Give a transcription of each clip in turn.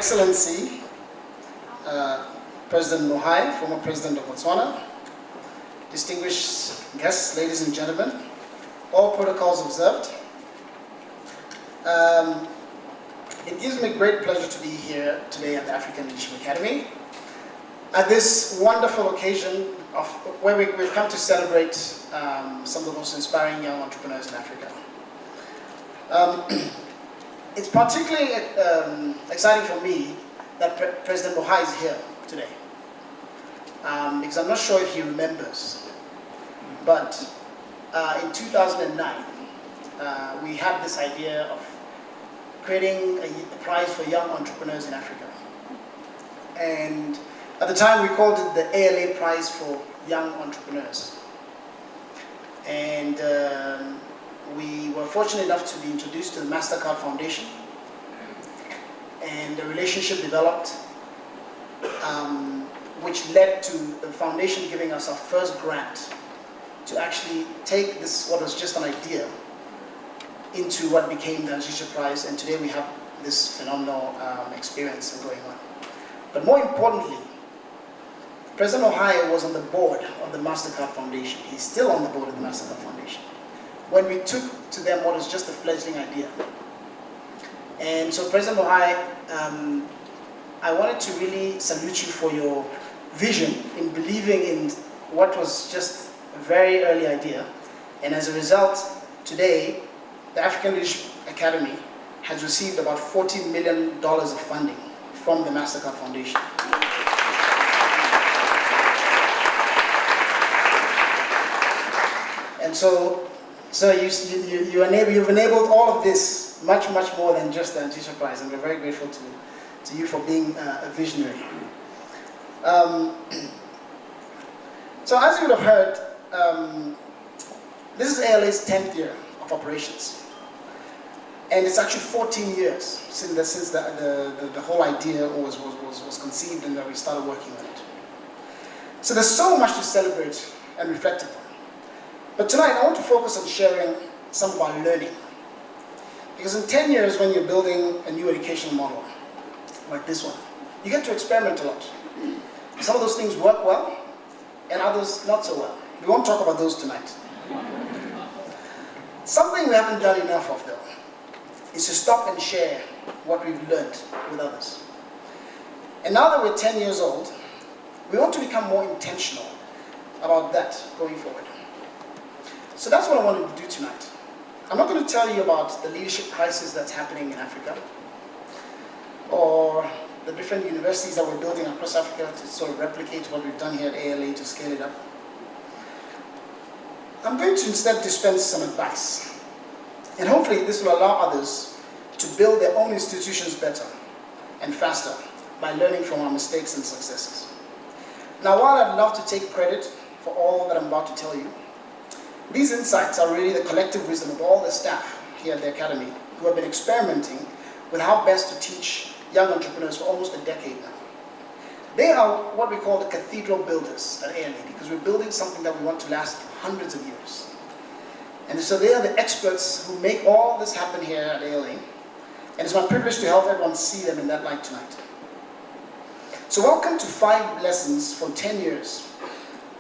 Excellency, President Mohai, former President of Botswana, distinguished guests, ladies and gentlemen, all protocols observed. It gives me great pleasure to be here today at the African Leadership Academy at this wonderful occasion of where we've come to celebrate some of the most inspiring young entrepreneurs in Africa. It's particularly exciting for me that President Mohai is here today, because I'm not sure if he remembers, but in 2009 we had this idea of creating a prize for young entrepreneurs in Africa, and at the time we called it the ALA Prize for Young Entrepreneurs. And we were fortunate enough to be introduced to the MasterCard Foundation, and the relationship developed, which led to the foundation giving us our first grant to actually take this, what was just an idea, into what became the Anzisha Prize, and today we have this phenomenal experience going on. But more importantly, President Mohai was on the board of the MasterCard Foundation. He's still on the board of the MasterCard Foundation, when we took to them what was just a fledgling idea. And so President Mohai, I wanted to really salute you for your vision in believing in what was just a very early idea. And as a result, today, the African Leadership Academy has received about $40 million of funding from the MasterCard Foundation. And so you've enabled all of this much more than just the Anzisha Prize, and we're very grateful to you for being a visionary. So as you would have heard, this is ALA's 10th year of operations, and it's actually 14 years since the whole idea was conceived and that we started working on it. So there's so much to celebrate and reflect upon. But tonight I want to focus on sharing some of our learning. Because in 10 years, when you're building a new educational model like this one, you get to experiment a lot. Some of those things work well, and others not so well. We won't talk about those tonight. Something we haven't done enough of, though, is to stop and share what we've learned with others. And now that we're 10 years old, we want to become more intentional about that going forward. So that's what I wanted to do tonight. I'm not going to tell you about the leadership crisis that's happening in Africa, or the different universities that we're building across Africa to sort of replicate what we've done here at ALA to scale it up. I'm going to instead dispense some advice, and hopefully this will allow others to build their own institutions better and faster by learning from our mistakes and successes. Now, while I'd love to take credit for all that I'm about to tell you, these insights are really the collective wisdom of all the staff here at the Academy who have been experimenting with how best to teach young entrepreneurs for almost a decade now. They are what we call the cathedral builders at ALA, because we're building something that we want to last for hundreds of years. And so they are the experts who make all this happen here at ALA, and it's my privilege to help everyone see them in that light tonight. So welcome to 5 lessons from 10 years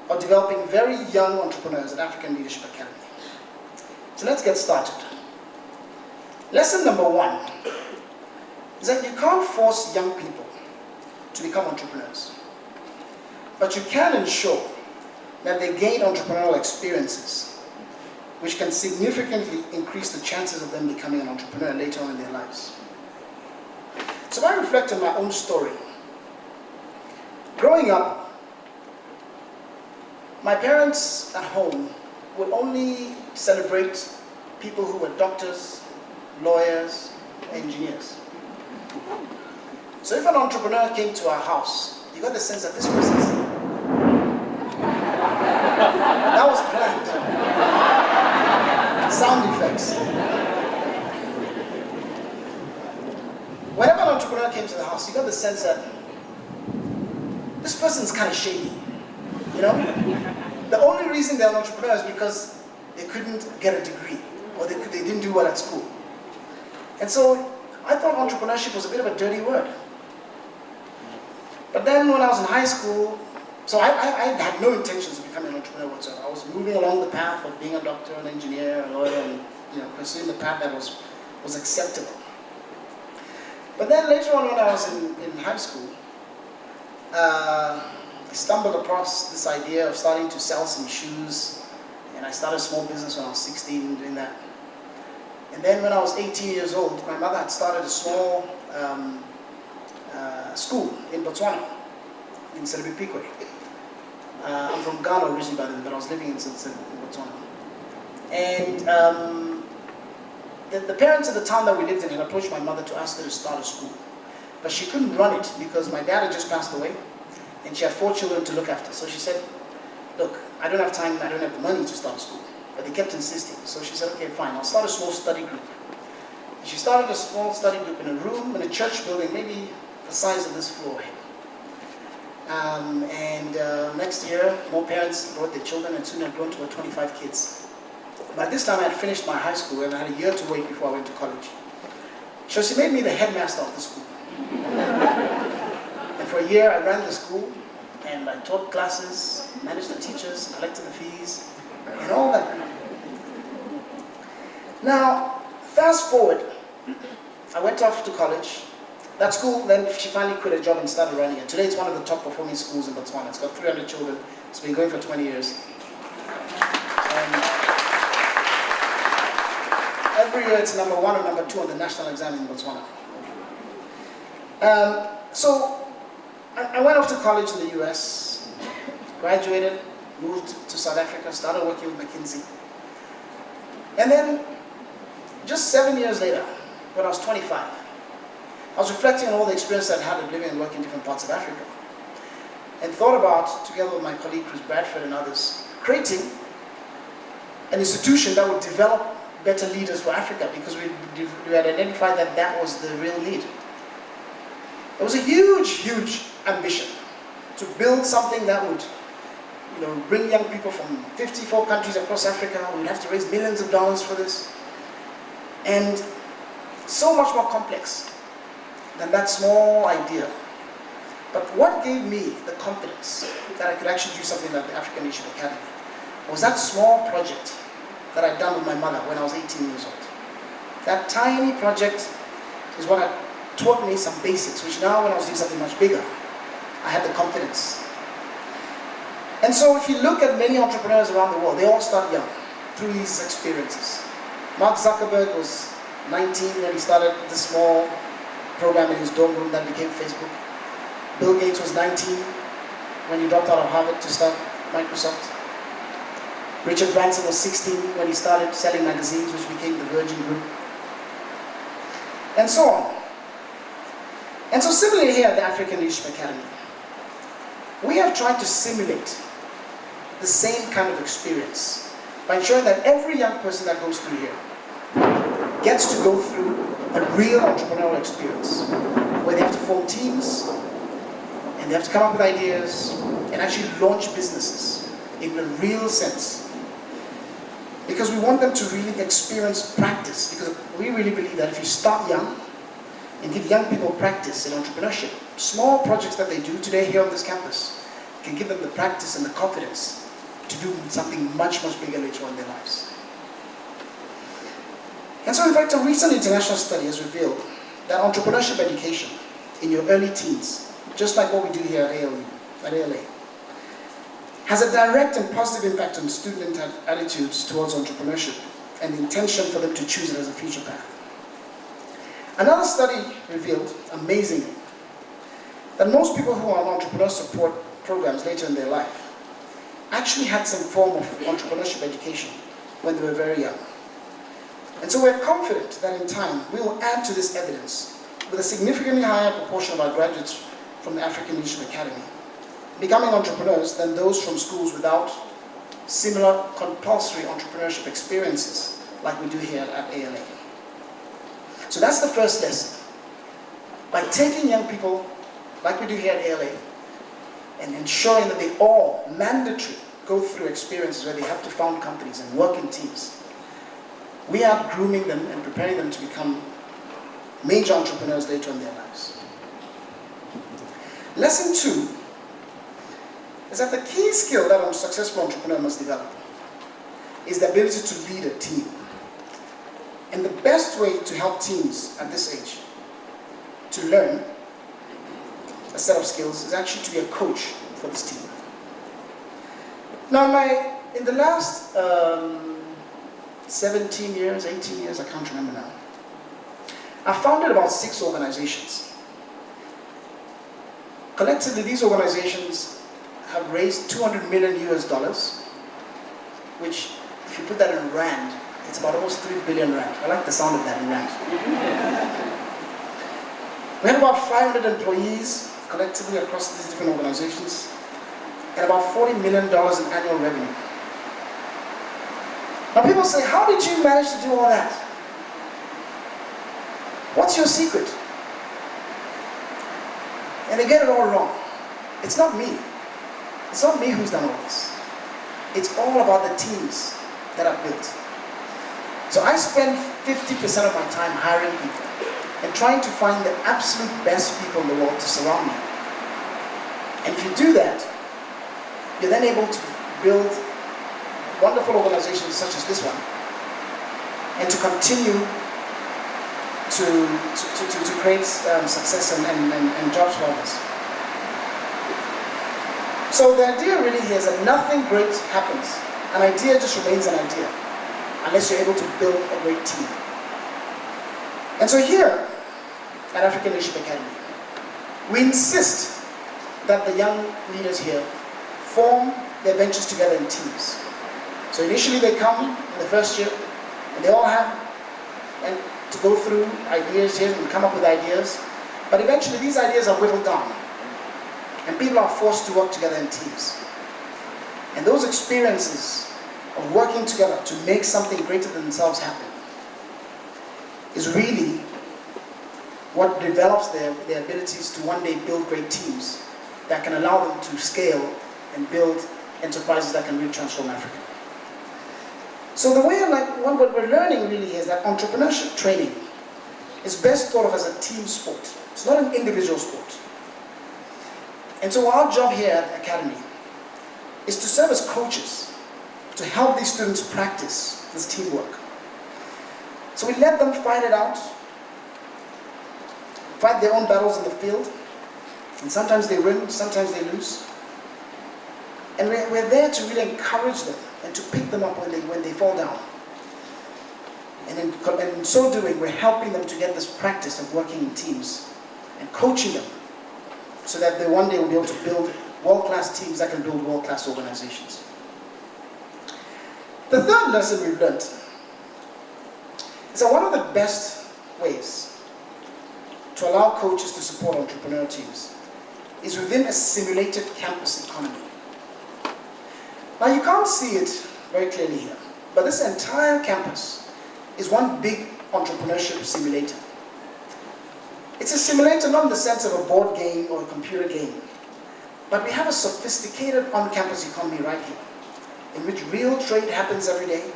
of developing very young entrepreneurs at African Leadership Academy. So let's get started. Lesson number 1 is that you can't force young people to become entrepreneurs, but you can ensure that they gain entrepreneurial experiences which can significantly increase the chances of them becoming an entrepreneur later on in their lives. So if I reflect on my own story, growing up, my parents at home would only celebrate people who were doctors, lawyers, engineers. So if an entrepreneur came to our house, you got the sense that this person's... That was planned. Sound effects. Whenever an entrepreneur came to the house, you got the sense that this person's kind of shady. You know? The only reason they're an entrepreneur is because they couldn't get a degree, or they didn't do well at school. And so I thought entrepreneurship was a bit of a dirty word. But then when I was in high school, so I had no intentions of becoming an entrepreneur whatsoever. I was moving along the path of being a doctor, an engineer, a lawyer, and pursuing the path that was acceptable. But then later on when I was in high school, I stumbled across this idea of starting to sell some shoes, and I started a small business when I was 16 doing that. And then when I was 18 years old, my mother had started a small school in Botswana, in Selebipikwe. I'm from Gala originally by then, but I was living in Botswana. And the parents at the town that we lived in had approached my mother to ask her to start a school. But she couldn't run it because my dad had just passed away, and she had 4 children to look after. So she said, look, I don't have time, I don't have the money to start a school. But they kept insisting. So she said, okay, fine, I'll start a small study group. And she started a small study group in a room in a church building, maybe the size of this floor here. Next year, more parents brought their children, and soon I'd grown to about 25 kids. By this time, I had finished my high school, and I had a year to wait before I went to college. So she made me the headmaster of the school. And for a year, I ran the school, and I taught classes, managed the teachers, collected the fees, and all that. Now, fast forward, I went off to college. That school, then she finally quit her job and started running it. Today, it's one of the top performing schools in Botswana. It's got 300 children. It's been going for 20 years. And every year, it's number 1 or number 2 on the national exam in Botswana. So, I went off to college in the US, graduated, moved to South Africa, started working with McKinsey. And then, just 7 years later, when I was 25, I was reflecting on all the experience I'd had of living and working in different parts of Africa, and thought about, together with my colleague Chris Bradford and others, creating an institution that would develop better leaders for Africa, because we had identified that that was the real need. It was a huge, huge ambition to build something that would bring young people from 54 countries across Africa. We'd have to raise millions of dollars for this. And so much more complex than that small idea. But what gave me the confidence that I could actually do something like the African Leadership Academy was that small project that I'd done with my mother when I was 18 years old. That tiny project is what taught me some basics, which now when I was doing something much bigger, I had the confidence. And so if you look at many entrepreneurs around the world, they all start young through these experiences. Mark Zuckerberg was 19 when he started this small program in his dorm room that became Facebook. Bill Gates was 19 when he dropped out of Harvard to start Microsoft. Richard Branson was 16 when he started selling magazines, which became the Virgin Group. And so on. And so similarly here at the African Leadership Academy, we have tried to simulate the same kind of experience by ensuring that every young person that goes through here gets to go through a real entrepreneurial experience where they have to form teams and they have to come up with ideas and actually launch businesses in a real sense. Because we want them to really experience practice, because we really believe that if you start young and give young people practice in entrepreneurship, small projects that they do today here on this campus can give them the practice and the confidence to do something much, much bigger later on in their lives. And so in fact, a recent international study has revealed that entrepreneurship education in your early teens, just like what we do here at ALA, has a direct and positive impact on student attitudes towards entrepreneurship and the intention for them to choose it as a future path. Another study revealed, amazingly, that most people who are on entrepreneur support programs later in their life actually had some form of entrepreneurship education when they were very young. And so we're confident that in time we will add to this evidence with a significantly higher proportion of our graduates from the African Leadership Academy becoming entrepreneurs than those from schools without similar compulsory entrepreneurship experiences like we do here at ALA. So that's the first lesson. By taking young people, like we do here at ALA, and ensuring that they all mandatory go through experiences where they have to found companies and work in teams, we are grooming them and preparing them to become major entrepreneurs later in their lives. Lesson 2 is that the key skill that a successful entrepreneur must develop is the ability to lead a team. And the best way to help teams at this age to learn a set of skills is actually to be a coach for this team. Now, in the last 17 years, 18 years, I can't remember now, I founded about 6 organizations. Collectively, these organizations have raised $200 million US, which, if you put that in rand, it's about almost 3 billion rand. I like the sound of that in rand. We have about 500 employees collectively across these different organizations, and about $40 million in annual revenue. Now people say, how did you manage to do all that? What's your secret? And they get it all wrong. It's not me. It's not me who's done all this. It's all about the teams that I've built. So I spend 50% of my time hiring people and trying to find the absolute best people in the world to surround me. And if you do that, you're then able to build wonderful organizations such as this one, and to continue to create success and jobs for others. So the idea really here is that nothing great happens. An idea just remains an idea unless you're able to build a great team. And so here at African Leadership Academy, we insist that the young leaders here form their ventures together in teams. So initially they come in the first year, and they all have to go through ideas here and come up with ideas. But eventually these ideas are whittled down, and people are forced to work together in teams. And those experiences of working together to make something greater than themselves happen is really what develops their abilities to one day build great teams that can allow them to scale and build enterprises that can really transform Africa. So the way what we're learning really is that entrepreneurship training is best thought of as a team sport. It's not an individual sport. And so our job here at the Academy is to serve as coaches to help these students practice this teamwork. So we let them fight it out, fight their own battles in the field, and sometimes they win, sometimes they lose. And we're there to really encourage them and to pick them up when they fall down. And in so doing, we're helping them to get this practice of working in teams and coaching them so that they one day will be able to build world-class teams that can build world-class organizations. The third lesson we've learned is that one of the best ways to allow coaches to support entrepreneurial teams is within a simulated campus economy. Now you can't see it very clearly here, but this entire campus is one big entrepreneurship simulator. It's a simulator not in the sense of a board game or a computer game, but we have a sophisticated on-campus economy right here, in which real trade happens every day.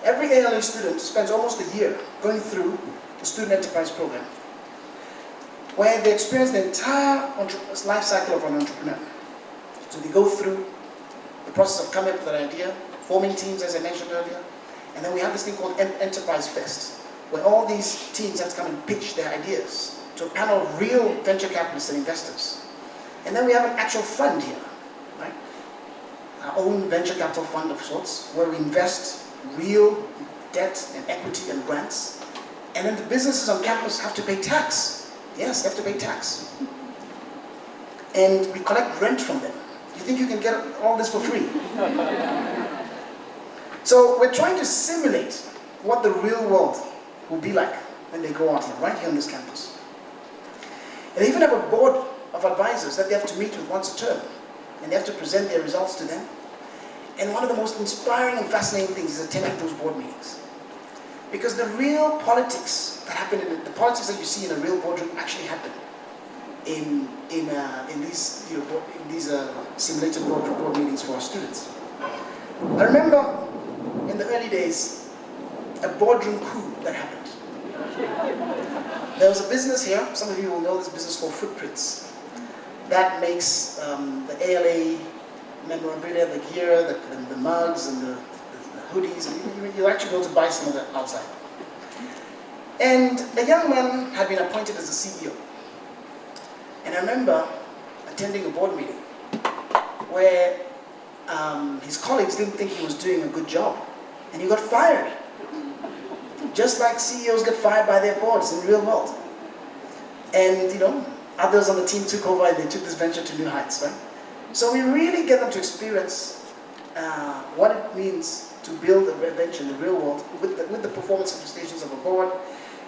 Every ALA student spends almost a year going through the Student Enterprise Program, where they experience the entire life cycle of an entrepreneur. So they go through the process of coming up with an idea, forming teams as I mentioned earlier, and then we have this thing called Enterprise Fest, where all these teams have to come and pitch their ideas to a panel of real venture capitalists and investors. And then we have an actual fund here, right? Our own venture capital fund of sorts, where we invest real debt and equity and grants. And then the businesses on campus have to pay tax. Yes, they have to pay tax. And we collect rent from them. You think you can get all this for free? So we're trying to simulate what the real world will be like when they go out here, right here on this campus. And they even have a board of advisors that they have to meet with once a term. And they have to present their results to them. And one of the most inspiring and fascinating things is attending those board meetings. Because the real politics that happen, the politics that you see in a real boardroom actually happen in these simulated board meetings for our students. I remember in the early days a boardroom coup that happened. There was a business here, some of you will know this business called Footprints. that makes the ALA memorabilia, the gear, the mugs, and the hoodies, and you actually go to buy some of that outside. And a young man had been appointed as the CEO. And I remember attending a board meeting where his colleagues didn't think he was doing a good job. And he got fired. Just like CEOs get fired by their boards in the real world. And, you know, others on the team took over and they took this venture to new heights, right? So we really get them to experience what it means to build a venture in the real world with the performance manifestations of a board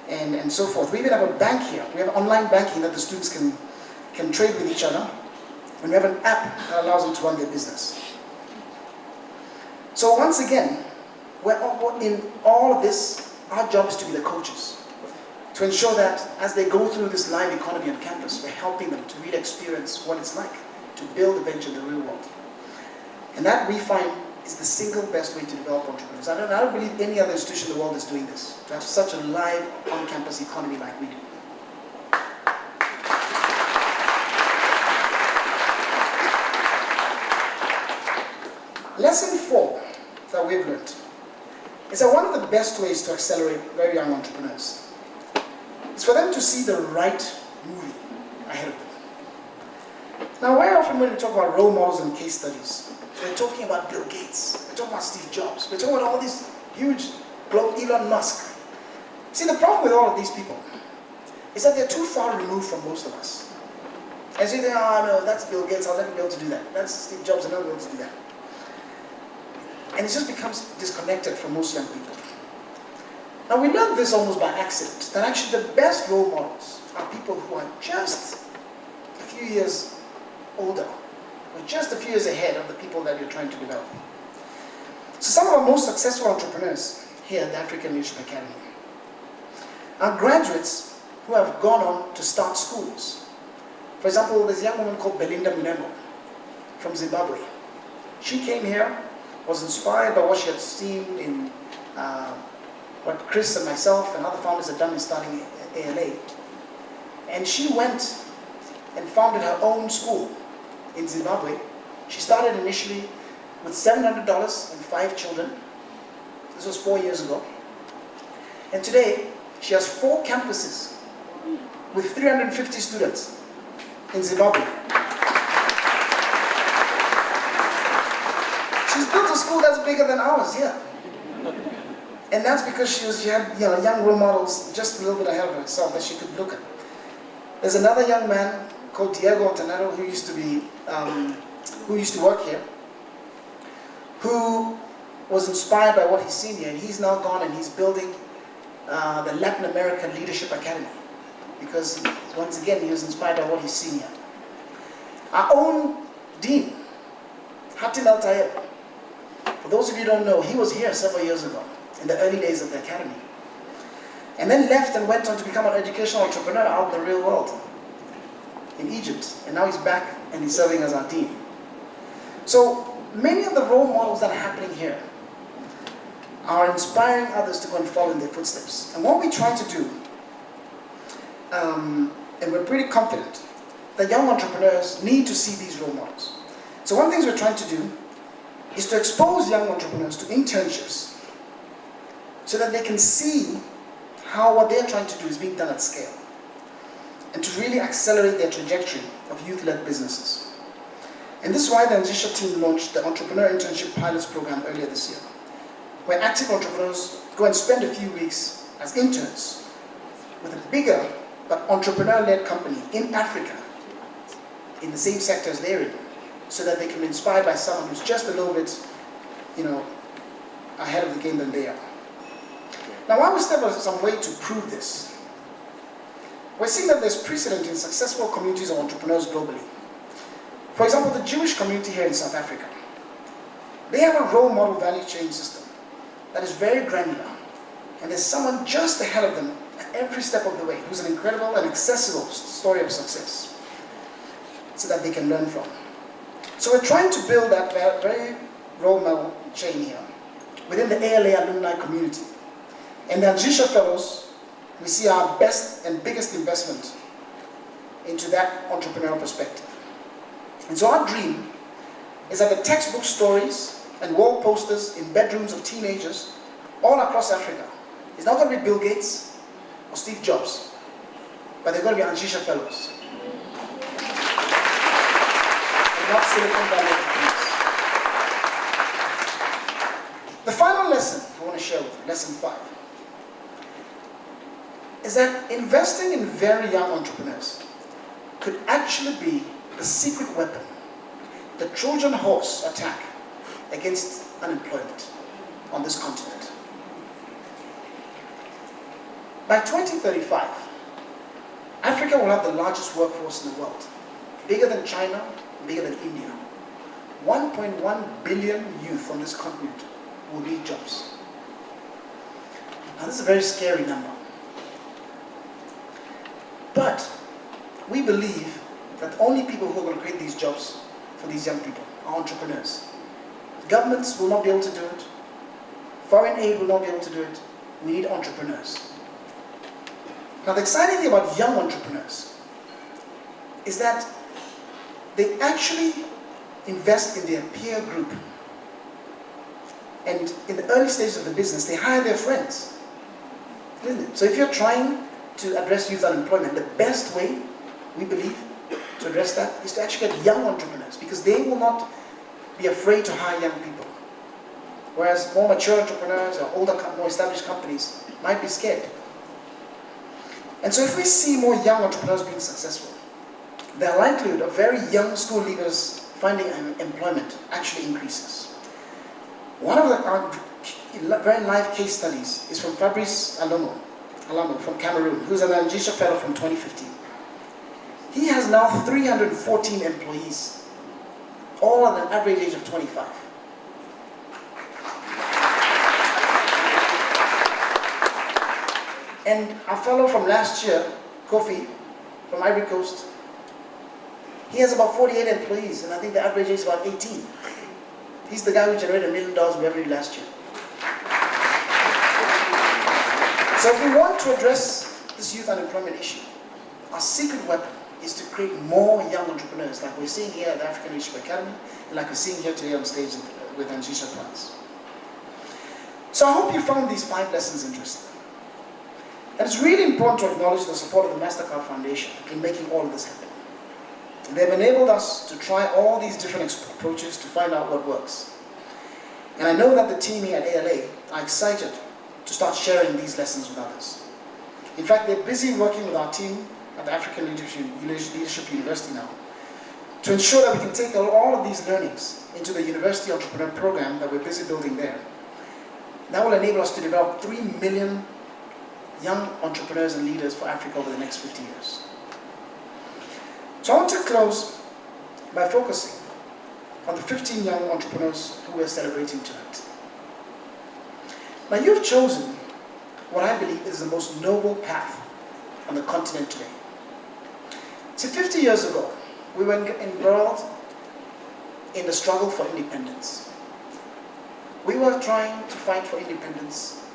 and so forth. We even have a bank here. We have online banking that the students can trade with each other. And we have an app that allows them to run their business. So once again, in all of this, our job is to be the coaches. To ensure that as they go through this live economy on campus, we're helping them to really experience what it's like to build a venture in the real world. And that we find is the single best way to develop entrepreneurs. I don't believe any other institution in the world is doing this, to have such a live on-campus economy like we do. Lesson 4 that we've learned is that one of the best ways to accelerate very young entrepreneurs is for them to see the right movie ahead of them. Now, very often when we talk about role models and case studies, we're talking about Bill Gates, we're talking about Steve Jobs, we're talking about all these huge global Elon Musk. See, the problem with all of these people is that they're too far removed from most of us. And so they think, oh no, that's Bill Gates, I'll never be able to do that. That's Steve Jobs, I'll never be able to do that. And it just becomes disconnected from most young people. Now, we learned this almost by accident, that actually the best role models are people who are just a few years older, or just a few years ahead of the people that you're trying to develop. So some of our most successful entrepreneurs here at the African Leadership Academy are graduates who have gone on to start schools. For example, there's a young woman called Belinda Munembo from Zimbabwe. She came here, was inspired by what she had seen in what Chris and myself and other founders had done in starting ALA. And she went and founded her own school in Zimbabwe. She started initially with $700 and 5 children. This was 4 years ago. And today, she has 4 campuses with 350 students in Zimbabwe. She's built a school that's bigger than ours here. And that's because she had young role models just a little bit ahead of herself that she could look at. There's another young man called Diego Altanero who used to work here, who was inspired by what he's seen here, and he's now gone and he's building the Latin American Leadership Academy, because once again he was inspired by what he's seen here. Our own dean, Hatim El Tayeb, for those of you who don't know, he was here several years ago in the early days of the academy, and then left and went on to become an educational entrepreneur out in the real world in Egypt, and now he's back and he's serving as our dean. So many of the role models that are happening here are inspiring others to go and follow in their footsteps. And what we try to do, and we're pretty confident that young entrepreneurs need to see these role models. So one of the things we're trying to do is to expose young entrepreneurs to internships so that they can see how what they're trying to do is being done at scale, and to really accelerate their trajectory of youth-led businesses. And this is why the Anzisha team launched the Entrepreneur Internship Pilots Program earlier this year, where active entrepreneurs go and spend a few weeks as interns with a bigger but entrepreneur-led company in Africa, in the same sector as they're in, so that they can be inspired by someone who's just a little bit, ahead of the game than they are. Now, while we step on some way to prove this, we're seeing that there's precedent in successful communities of entrepreneurs globally. For example, the Jewish community here in South Africa, they have a role model value chain system that is very granular, and there's someone just ahead of them at every step of the way who's an incredible and accessible story of success, so that they can learn from. So we're trying to build that very role model chain here within the ALA alumni community. And the Anzisha Fellows, we see our best and biggest investment into that entrepreneurial perspective. And so our dream is that the textbook stories and wall posters in bedrooms of teenagers all across Africa is not going to be Bill Gates or Steve Jobs, but they're going to be Anzisha fellows. And not Silicon Valley entrepreneurs. The final lesson I want to share with you, lesson 5, is that investing in very young entrepreneurs could actually be the secret weapon, the Trojan horse attack against unemployment on this continent. By 2035, Africa will have the largest workforce in the world, bigger than China, bigger than India. 1.1 billion youth on this continent will need jobs. Now this is a very scary number. But we believe that only people who are going to create these jobs for these young people are entrepreneurs. Governments will not be able to do it. Foreign aid will not be able to do it. We need entrepreneurs. Now the exciting thing about young entrepreneurs is that they actually invest in their peer group. And in the early stages of the business, they hire their friends. Isn't it? So if you're trying to address youth unemployment, the best way, we believe, to address that is to actually get young entrepreneurs, because they will not be afraid to hire young people. Whereas more mature entrepreneurs or older, more established companies might be scared. And so if we see more young entrepreneurs being successful, the likelihood of very young school leavers finding employment actually increases. One of the very live case studies is from Fabrice Alamo from Cameroon, who's an Anzisha fellow from 2015. He has now 314 employees, all at an average age of 25. And our fellow from last year, Kofi, from Ivory Coast, he has about 48 employees, and I think the average age is about 18. He's the guy who generated $1 million in revenue last year. So if we want to address this youth unemployment issue, our secret weapon is to create more young entrepreneurs, like we're seeing here at the African Leadership Academy, and like we're seeing here today on stage with Anzisha plans. So I hope you found these 5 lessons interesting. And it's really important to acknowledge the support of the MasterCard Foundation in making all of this happen. They've enabled us to try all these different approaches to find out what works. And I know that the team here at ALA are excited to start sharing these lessons with others. In fact, they're busy working with our team at the African Leadership University now to ensure that we can take all of these learnings into the University Entrepreneur Program that we're busy building there. That will enable us to develop 3 million young entrepreneurs and leaders for Africa over the next 50 years. So I want to close by focusing on the 15 young entrepreneurs who we're celebrating tonight. Now you've chosen what I believe is the most noble path on the continent today. See, 50 years ago, we were embroiled in the struggle for independence. We were trying to fight for independence,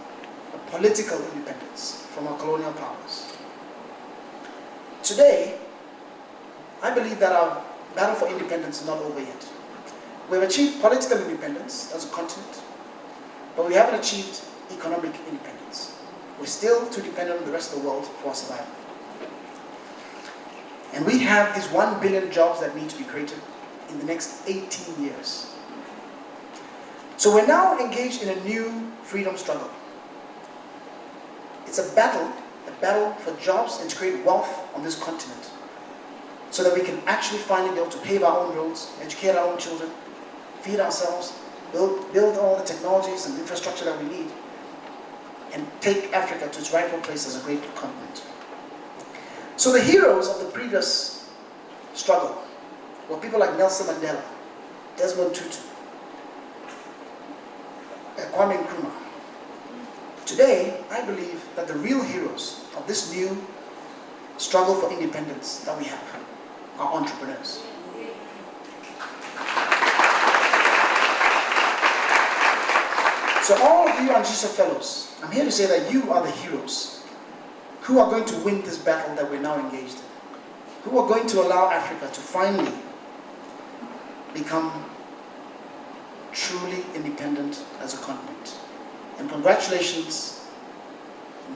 a political independence from our colonial powers. Today, I believe that our battle for independence is not over yet. We've achieved political independence as a continent, but we haven't achieved economic independence. We're still too dependent on the rest of the world for our survival. And we have these 1 billion jobs that need to be created in the next 18 years. So we're now engaged in a new freedom struggle. It's a battle for jobs and to create wealth on this continent, so that we can actually finally be able to pave our own roads, educate our own children, feed ourselves, build all the technologies and infrastructure that we need, and take Africa to its rightful place as a great continent. So the heroes of the previous struggle were people like Nelson Mandela, Desmond Tutu, Kwame Nkrumah. Today, I believe that the real heroes of this new struggle for independence that we have are entrepreneurs. So all of you Anzisha fellows, I'm here to say that you are the heroes who are going to win this battle that we're now engaged in, who are going to allow Africa to finally become truly independent as a continent. And congratulations,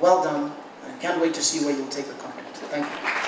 well done, and I can't wait to see where you'll take the continent. Thank you.